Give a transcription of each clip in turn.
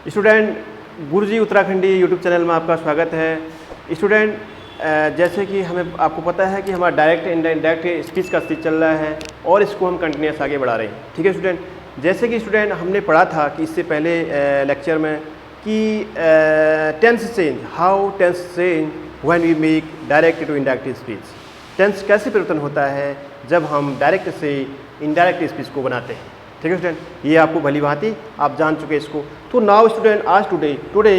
Student, गुरुजी Uttarakhandi YouTube channel में आपका स्वागत है। स्टूडेंट, जैसे कि हमें आपको पता है कि हमारा डायरेक्ट इनडायरेक्ट स्पीच का सीरीज चल रहा है और इसको हम कंटिन्यूस आगे बढ़ा रहे हैं। ठीक है स्टूडेंट, जैसे कि स्टूडेंट हमने पढ़ा था कि इससे पहले लेक्चर में कि tense change, how tense change when we make direct to indirect speech. Tense कैसे परिवर्तन होता है जब हम डायरेक्ट से इनडायरेक्ट स्पीच को बनाते हैं। ठीक है स्टूडेंट, ये आपको भली भांति आप जान चुके इसको। तो नाउ स्टूडेंट, आज today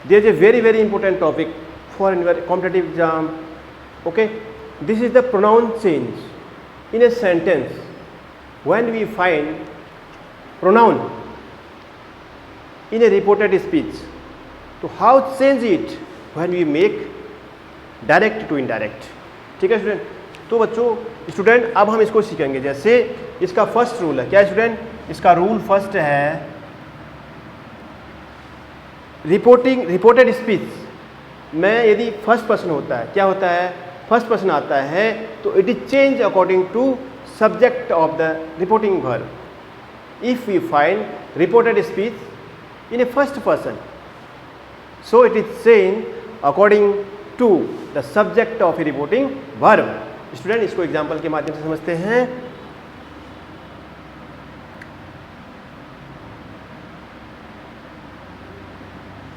there is a very important topic for competitive exam. Okay, this is the pronoun change in a sentence when we find pronoun in a reported speech. तो how change it when we make direct to indirect. ठीक है student, तो बच्चों student अब हम इसको सीखेंगे। जैसे इसका फर्स्ट रूल है, क्या है स्टूडेंट? इसका रूल फर्स्ट है रिपोर्टेड स्पीच में यदि फर्स्ट पर्सन होता है, क्या होता है? फर्स्ट पर्सन आता है तो it is change according to subject of the reporting verb. If we find reported speech in a first person, so it is change according to the subject of a reporting verb. Student, इसको example के माध्यम से समझते हैं।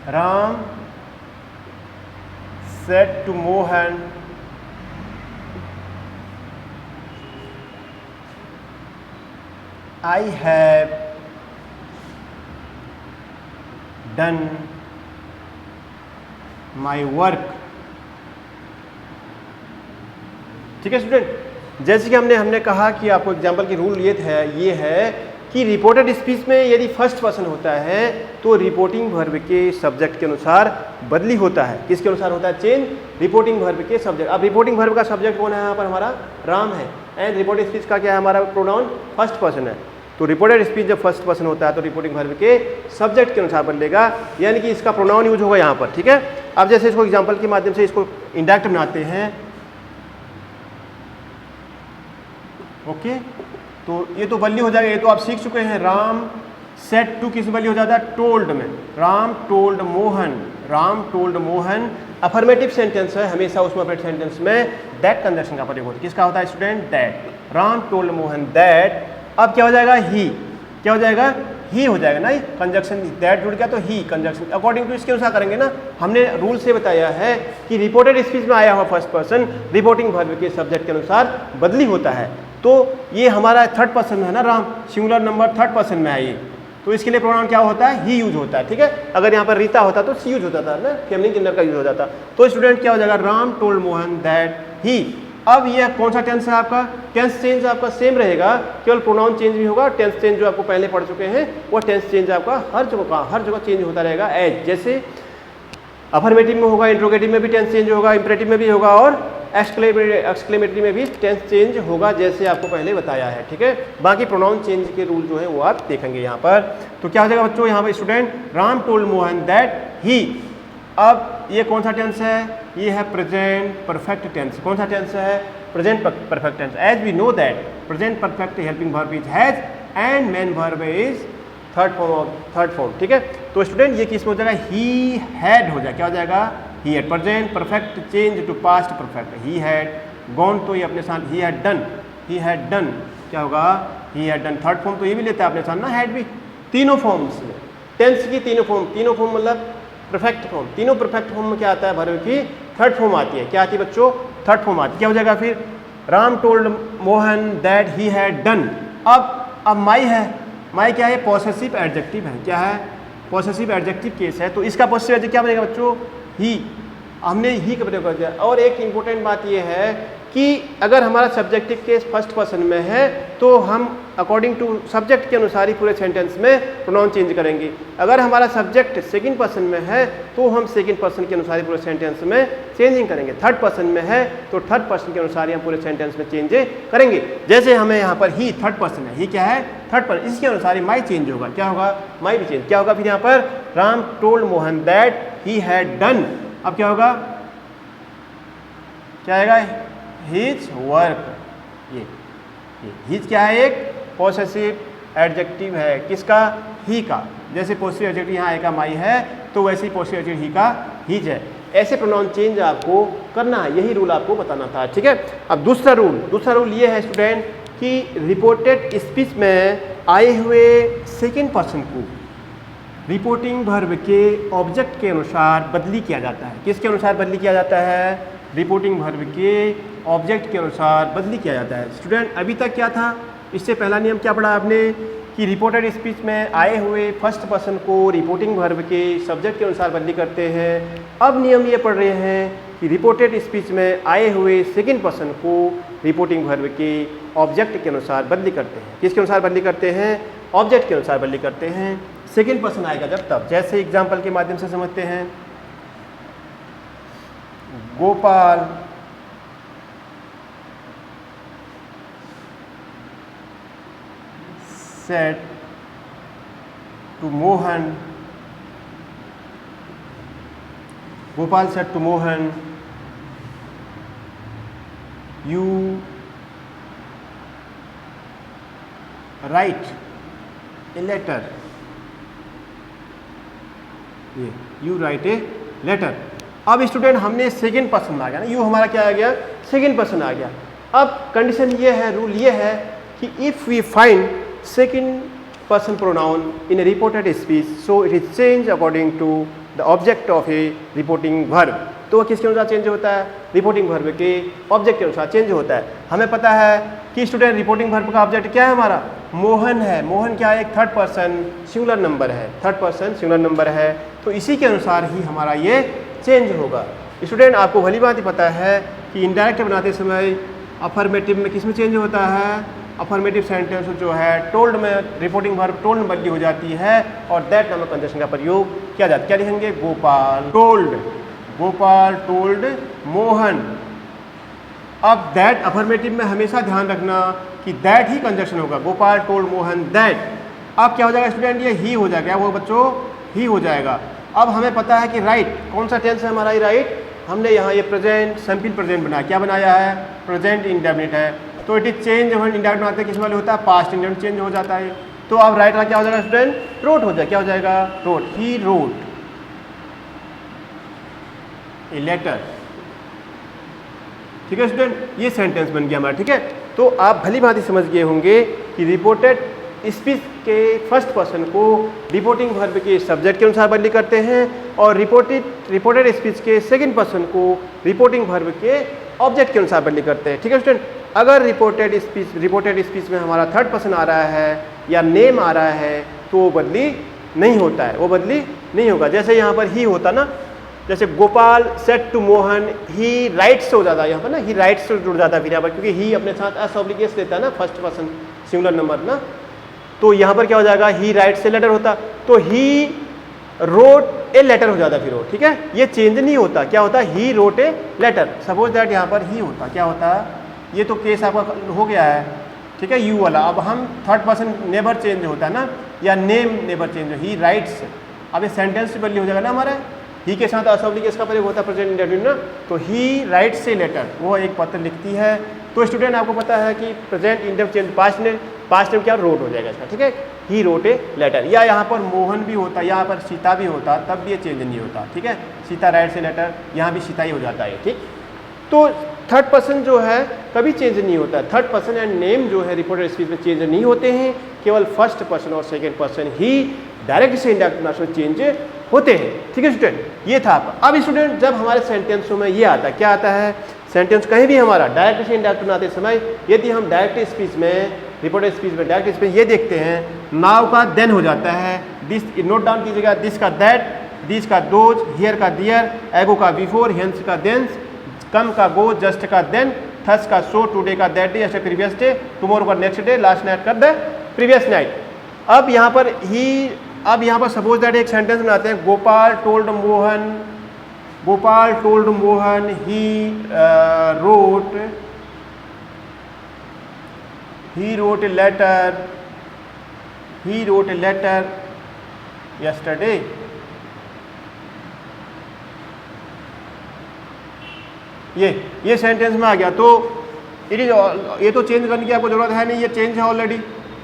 Ram said to Mohan, I have done my work। ठीक है student, जैसे कि हमने कहा कि आपको एग्जाम्पल की रूल ये है कि रिपोर्टेड स्पीच में यदि फर्स्ट पर्सन होता है तो रिपोर्टिंग वर्ब के सब्जेक्ट के अनुसार बदली होता है। किसके अनुसार होता है चेंज? रिपोर्टिंग वर्ब के सब्जेक्ट। अब रिपोर्टिंग वर्ब का सब्जेक्ट कौन है? यहाँ पर हमारा राम है। एंड रिपोर्टेड स्पीच का क्या है? हमारा प्रोनाउन फर्स्ट पर्सन है। तो रिपोर्टेड स्पीच जब फर्स्ट पर्सन होता है तो रिपोर्टिंग वर्ब के सब्जेक्ट के अनुसार बदलेगा, यानी कि इसका प्रोनाउन यूज होगा यहाँ पर। ठीक है, अब जैसे इसको एग्जाम्पल के माध्यम से इसको इंडायरेक्ट बनाते हैं। ओके, तो ये तो बदली हो जाएगा, ये तो आप सीख चुके हैं। राम सेड टू किस बदली हो जाता है? टोल्ड में। Ram told Mohan, Ram told Mohan affirmative sentence है, हमेशा उसमें अफर्मेटिव सेंटेंस में दैट कंजक्शन का प्रयोग होता है। किसका होता है student? That. Ram told Mohan that. अब क्या हो जाएगा? ही। क्या हो जाएगा? ही हो जाएगा ना, कंजक्शन दैट जुड़ गया तो ही कंजक्शन अकॉर्डिंग टू इसके अनुसार करेंगे ना। हमने रूल से बताया है कि रिपोर्टेड स्पीच में आया हुआ फर्स्ट पर्सन रिपोर्टिंग वर्ब के सब्जेक्ट के अनुसार बदली होता है। तो ये हमारा थर्ड पर्सन है ना, Ram singular number third person में है ये, तो इसके लिए प्रोनाउन क्या होता है? ही यूज होता है। ठीक है, अगर यहाँ पर रीता होता तो सी यूज होता था ना, फेमिनिन जेंडर का यूज हो जाता। तो स्टूडेंट क्या हो जाएगा? Ram told Mohan that he. अब ये कौन सा टेंस है आपका? टेंस चेंज आपका सेम रहेगा, केवल प्रोनाउन चेंज भी होगा। टेंस चेंज जो आपको पहले पढ़ चुके हैं वो टेंस चेंज आपका हर जगह चेंज होता रहेगा। एज जैसे अफर्मेटिव में होगा, इंट्रोगेटिव में भी टेंस चेंज होगा, इंपरेटिव में भी होगा और एक्सक्लेमेटरी में भी टेंस चेंज होगा, जैसे आपको पहले बताया है। ठीक है, बाकी प्रोनाउन चेंज के रूल जो है वो आप देखेंगे यहाँ पर। तो क्या हो जाएगा बच्चों यहाँ पर? Student, Ram told Mohan that he. अब ये कौन सा टेंस है? ये है प्रेजेंट परफेक्ट टेंस। कौन सा टेंस है? Present perfect tense. As we know that present perfect helping verb is has and main verb is third form. ठीक है, तो स्टूडेंट ये किस में हो जाएगा? ही हैड हो जाएगा। क्या हो जाएगा? He had. Present perfect change to past perfect. He had gone, तो ये अपने साथ he had done. He had done क्या होगा? He had done. Third form तो ये भी लेता है अपने साथ ना, हैड भी। तीनों फॉर्म्स में टेंस की तीनों फॉर्म मतलब परफेक्ट फॉर्म। तीनों परफेक्ट फॉर्म में क्या आता है? वर्ब की थर्ड फॉर्म आती है। क्या आती है बच्चों? थर्ड फॉर्म आती है। क्या हो जाएगा फिर? Ram told Mohan that he had done. अब माई है, माई क्या है? पॉसेसिव एडजेक्टिव है। क्या है? पॉसेसिव एडजेक्टिव केस है, तो इसका पॉसेसिव एडजेक्टिव क्या बनेगा बच्चों? ही। हमने ही का प्रयोग कर दिया। और एक इंपॉर्टेंट बात यह है कि अगर हमारा सब्जेक्टिव केस फर्स्ट पर्सन में है तो हम अकॉर्डिंग टू सब्जेक्ट के अनुसार ही पूरे सेंटेंस में प्रोनाउन चेंज करेंगे। अगर हमारा सब्जेक्ट सेकंड पर्सन में है तो हम सेकंड पर्सन के अनुसार ही पूरे सेंटेंस में चेंजिंग करेंगे। थर्ड पर्सन में है तो थर्ड पर्सन के अनुसार ही हम पूरे सेंटेंस में चेंज करेंगे। जैसे हमें यहाँ पर ही थर्ड पर्सन है, ही क्या है? थर्ड पर्सन, इसके अनुसार ही माई चेंज होगा। क्या होगा? माई भी चेंज। क्या होगा फिर यहाँ पर? Ram told Mohan that he had done. अब क्या होगा? क्या आएगा? His work. ये हिज क्या है? एक पॉसेसिव एडजेक्टिव है किसका, ही का। जैसे पोस्टिव एडजेक्टिव यहाँ आई का माई है तो वैसे ही पोस्टिव एडजेक्टिव ही का हीज है। ऐसे प्रोनाउन चेंज आपको करना है, यही रूल आपको बताना था, ठीक है। अब दूसरा रूल ये है स्टूडेंट कि रिपोर्टेड स्पीच में आए हुए सेकेंड पर्सन को रिपोर्टिंग वर्ब के ऑब्जेक्ट के अनुसार बदली किया जाता है। किसके अनुसार बदली किया जाता है, रिपोर्टिंग वर्ब के ऑब्जेक्ट के अनुसार बदली किया जाता है। स्टूडेंट अभी तक क्या था, इससे पहला नियम क्या पढ़ा आपने कि रिपोर्टेड स्पीच में आए हुए फर्स्ट पर्सन को रिपोर्टिंग वर्ब के सब्जेक्ट के अनुसार बदली करते हैं। अब नियम ये पढ़ रहे हैं कि रिपोर्टेड स्पीच में आए हुए सेकंड पर्सन को रिपोर्टिंग वर्ब के ऑब्जेक्ट के अनुसार बदली करते हैं। किसके अनुसार बदली करते हैं, ऑब्जेक्ट के अनुसार बदली करते हैं। सेकंड पर्सन आएगा जब तब, जैसे एग्जाम्पल के माध्यम से समझते हैं। Gopal said to Mohan, Gopal said to Mohan, you write a letter. ये you write a letter। अब स्टूडेंट हमने सेकेंड पर्सन आ गया ना, यू हमारा क्या आ गया, सेकेंड पर्सन आ गया। अब कंडीशन ये है, रूल ये है कि if we find second person pronoun in a reported speech, so it is changed according to the object of a reporting verb। तो किसके अनुसार चेंज होता है, रिपोर्टिंग वर्ब के ऑब्जेक्ट के अनुसार चेंज होता है। हमें पता है कि स्टूडेंट रिपोर्टिंग वर्ब का ऑब्जेक्ट क्या है हमारा, मोहन है। मोहन क्या है, एक थर्ड पर्सन सिंगुलर नंबर है, थर्ड पर्सन सिंगुलर नंबर है, तो इसी के अनुसार ही हमारा ये चेंज होगा। स्टूडेंट आपको भली बात ही पता है कि इनडायरेक्ट बनाते समय अफर्मेटिव में किस में चेंज होता है, अफर्मेटिव सेंटेंस जो है टोल्ड में, रिपोर्टिंग वर्ब टोल्ड में बदली हो जाती है और दैट नामक कंजंक्शन का प्रयोग किया जाता है। क्या लिखेंगे, गोपाल टोल्ड, गोपाल टोल्ड मोहन। अब दैट अफर्मेटिव में हमेशा ध्यान रखना कि दैट ही कंजंक्शन होगा, गोपाल टोल्ड मोहन दैट। अब क्या हो जाएगा स्टूडेंट, ये ही हो जाएगा, वो बच्चों ही हो जाएगा। अब हमें पता है कि राइट कौन सा टेंस है हमारा, ये राइट। हमने यहाँ ये प्रेजेंट सिंपल प्रेजेंट बनाया, क्या बनाया है, प्रेजेंट इंडेफिनिट है, तो इट इज चेंज। जब हम इंडेफिनिट बनाते हैं किस वाले होता है, पास्ट इंडेफिनिट चेंज हो जाता है। तो अब राइट का क्या हो जाएगा स्टूडेंट, रोट हो जाएगा, क्या हो जाएगा, wrote, he wrote a letter. ठीक है स्टूडेंट, ये सेंटेंस बन गया हमारा, ठीक है। तो आप भली भांति समझ गए होंगे कि रिपोर्टेड स्पीच के फर्स्ट पर्सन को रिपोर्टिंग वर्ब के सब्जेक्ट के अनुसार बदली करते हैं और रिपोर्टेड स्पीच के सेकंड पर्सन को रिपोर्टिंग वर्ब के ऑब्जेक्ट के अनुसार बदली करते हैं। ठीक है स्टूडेंट, अगर रिपोर्टेड स्पीच में हमारा थर्ड पर्सन आ रहा है या नेम आ रहा है तो वो बदली नहीं होता है, वो बदली नहीं होगा। जैसे यहाँ पर ही होता ना, जैसे Gopal said to Mohan, he writes हो जाता है यहाँ पर ना, ही राइट्स से जुड़ जाता है फिर यहाँ पर, क्योंकि ही अपने साथ एस ऑब्लिगेस लेता है ना, फर्स्ट पर्सन सिंगुलर नंबर ना, तो यहाँ पर क्या हो जाएगा, ही राइट से लेटर होता, तो ही रोट ए लेटर हो जाता फिर वो। ठीक है, ये चेंज नहीं होता, क्या होता है, he wrote a letter. Suppose that यहाँ पर ही होता, क्या होता है, ये तो केस आपका हो गया है, ठीक है, यू वाला। अब हम थर्ड पर्सन नेबर चेंज होता है ना, या नेम नेबर चेंज, ही राइट्स। अब ये सेंटेंस से बदली हो जाएगा ना हमारा, ही के साथ असॉब्लिगेस का प्रयोग होता है प्रेजेंट इंडेफिनिट ना, तो ही राइट्स से लेटर, वो एक पत्र लिखती है। तो स्टूडेंट आपको पता है कि प्रेजेंट इंडेफिनिट चेंज पास्ट में क्या रोट हो जाएगा इसका, ठीक है, ही रोट ए लेटर। या यहाँ पर मोहन भी होता, यहाँ पर सीता भी होता, तब भी ये चेंज नहीं होता। ठीक है, सीता राइट से लेटर, यहाँ भी सीता ही हो जाता है। ठीक, तो थर्ड पर्सन जो है कभी चेंज नहीं होता। थर्ड पर्सन एंड नेम जो है रिपोर्टेड स्पीच में चेंज नहीं होते हैं, केवल फर्स्ट पर्सन और सेकंड पर्सन ही डायरेक्ट से इंडायरेक्ट में चेंज होते हैं। ठीक है स्टूडेंट, ये था। अब स्टूडेंट जब हमारे सेंटेंसों में ये आता है, क्या आता है, सेंटेंस कहीं भी हमारा डायरेक्ट से इंडायरेक्ट बनाते समय, यदि हम डायरेक्ट स्पीच में, रिपोर्टेड स्पीच में डायरेक्ट स्पीच ये देखते हैं, नाउ का देन हो जाता है, दिस नोट डाउन कीजिएगा, दिस का दैट, दिस का दोज, हियर का दियर, एगो का बिफोर, हेंस का देंस, कम का गो, जस्ट का देन, थस का सो, टुडे का that day, yesterday previous day, tomorrow का नेक्स्ट डे, लास्ट नाइट का द प्रीवियस नाइट। अब यहाँ पर ही, अब यहाँ पर सपोज दैट एक सेंटेंस बनाते हैं, Gopal told Mohan, Gopal told Mohan he wrote a letter yesterday। ये सेंटेंस में आ गया, तो इट इज, ये तो चेंज करने की आपको जरूरत है नहीं, ये चेंज है ऑलरेडी।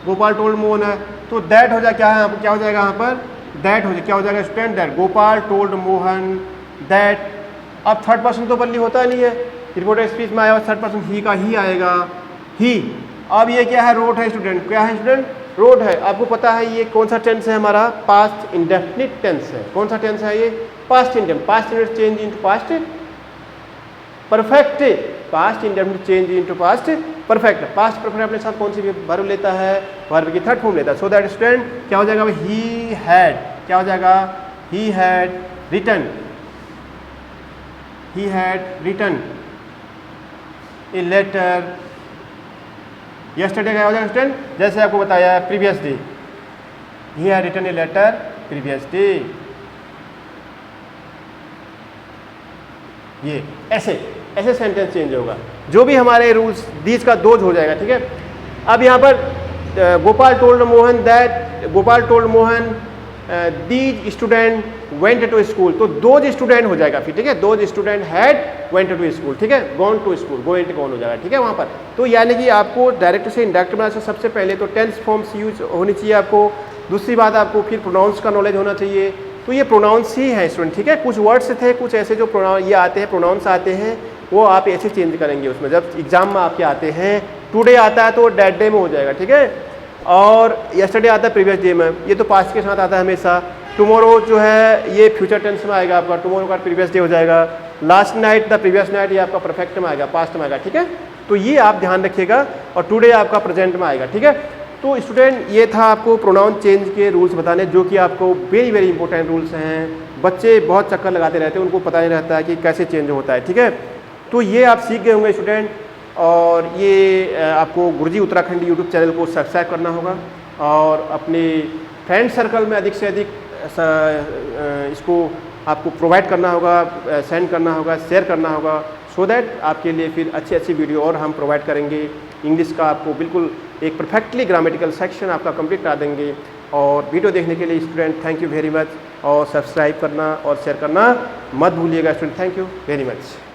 गोपाल टोल्ड मोहन है, तो दैट हो जाए क्या है, क्या हो जाएगा यहाँ पर, दैट हो जाए, क्या हो जाएगा student, that Gopal told Mohan that. अब थर्ड पर्सन तो बल्ली होता नहीं है, रिपोर्टेड स्पीच में आया थर्ड पर्सन ही का ही आएगा, ही। अब ये क्या है, रोट है स्टूडेंट, क्या है स्टूडेंट, रोट है। आपको पता है ये कौन सा टेंस है हमारा, पास्ट इंडेफिनिट टेंस है। कौन सा टेंस है ये, past indefinite. Past indefinite change into past perfect, past indefinite change into past perfect. Past perfect अपने साथ कौन सी वर्ब लेता है, वर्ब की थर्ड फॉर्म लेता है। सो दैट स्टूडेंट क्या हो जाएगा, ही हैड, क्या हो जाएगा, he had written, he had written a letter yesterday, क्या हो जाएगा स्टूडेंट, जैसे आपको बताया previous day, he had written a letter previous day। ये ऐसे ऐसे सेंटेंस चेंज होगा, जो भी हमारे रूल्स दीज का दोज हो जाएगा, ठीक है। अब यहाँ पर Gopal told Mohan that, Gopal told Mohan these student went to school, तो दोज स्टूडेंट हो जाएगा फिर, ठीक है। Those student had went to school, ठीक है, gone to school, going gone हो जाएगा, ठीक है वहाँ पर। तो यानी कि आपको डायरेक्ट से इंडायरेक्ट बनाने से सबसे पहले तो टेंस फॉर्म्स यूज होनी चाहिए आपको। दूसरी बात आपको फिर प्रोनाउंस का नॉलेज होना चाहिए। तो ये प्रोनाउंस ही है स्टूडेंट, ठीक है। कुछ वर्ड्स थे, कुछ ऐसे जो ये आते हैं, प्रोनाउंस आते हैं, वो आप ऐसे चेंज करेंगे उसमें। जब एग्जाम में आपके आते हैं, टुडे आता है तो डेट डे में हो जाएगा, ठीक है। और यस्टरडे आता है प्रीवियस डे में, ये तो पास्ट के साथ आता है हमेशा। टुमारो जो है ये फ्यूचर टेंस में आएगा आपका, टुमारो का प्रीवियस डे हो जाएगा। Last night the previous night ये आपका परफेक्ट में आएगा, पास्ट में आएगा, ठीक है। तो ये आप ध्यान रखिएगा। और टुडे आपका प्रेजेंट में आएगा, ठीक है। तो स्टूडेंट ये था आपको प्रोनाउन चेंज के रूल्स बताने, जो कि आपको वेरी वेरी इंपॉर्टेंट रूल्स हैं। बच्चे बहुत चक्कर लगाते रहते हैं, उनको पता नहीं रहता है कि कैसे चेंज होता है, ठीक है। तो ये आप सीख गए होंगे स्टूडेंट। और ये आपको गुरुजी उत्तराखंड यूट्यूब चैनल को सब्सक्राइब करना होगा और अपने फ्रेंड सर्कल में अधिक से अधिक इसको आपको प्रोवाइड करना होगा, सेंड करना होगा, शेयर करना होगा, सो दैट आपके लिए फिर अच्छी अच्छी वीडियो और हम प्रोवाइड करेंगे। इंग्लिश का आपको बिल्कुल एक परफेक्टली ग्रामेटिकल सेक्शन आपका कंप्लीट करा देंगे। और वीडियो देखने के लिए student thank you very much, और सब्सक्राइब करना और शेयर करना मत भूलिएगा student. Thank you very much.